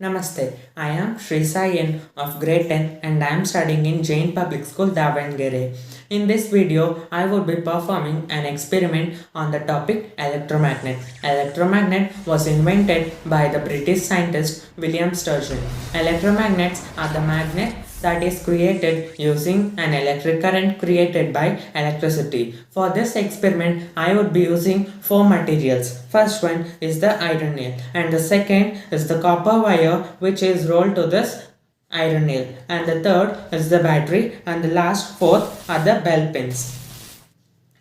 Namaste, I am Srisai of grade 10 and I am studying in Jain Public School, Davangere. In this video, I will be performing an experiment on the topic electromagnet. Electromagnet was invented by the British scientist William Sturgeon. Electromagnets are the magnet that is created using an electric current created by electricity. For this experiment, I would be using 4 materials. First one is the iron nail and the second is the copper wire which is rolled to this iron nail, and the third is the battery, and the last fourth are the bell pins.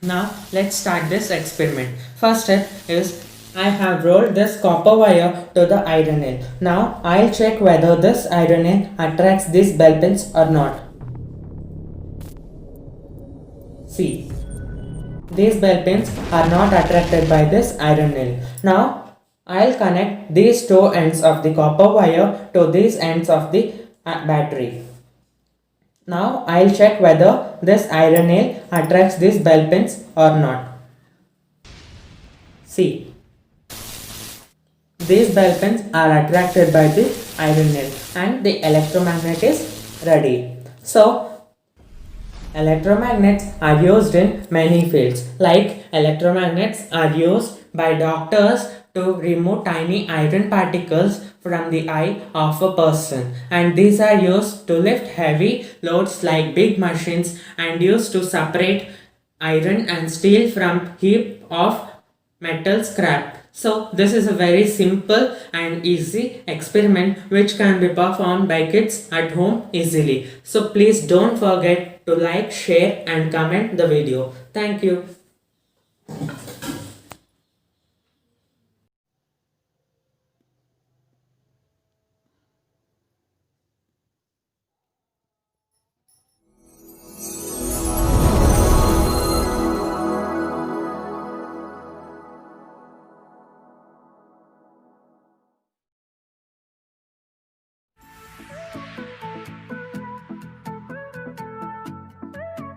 Now let's start this experiment. First step is I have rolled this copper wire to the iron nail. Now I'll check whether this iron nail attracts these bell pins or not. See, these bell pins are not attracted by this iron nail. Now I'll connect these two ends of the copper wire to these ends of the battery. Now I'll check whether this iron nail attracts these bell pins or not. See, these bell pins are attracted by the iron nail and the electromagnet is ready. So, electromagnets are used in many fields. Like electromagnets are used by doctors to remove tiny iron particles from the eye of a person, and these are used to lift heavy loads like big machines and used to separate iron and steel from heap of metal scrap. So this is a very simple and easy experiment which can be performed by kids at home easily. So please don't forget to like, share and comment the video. Thank you.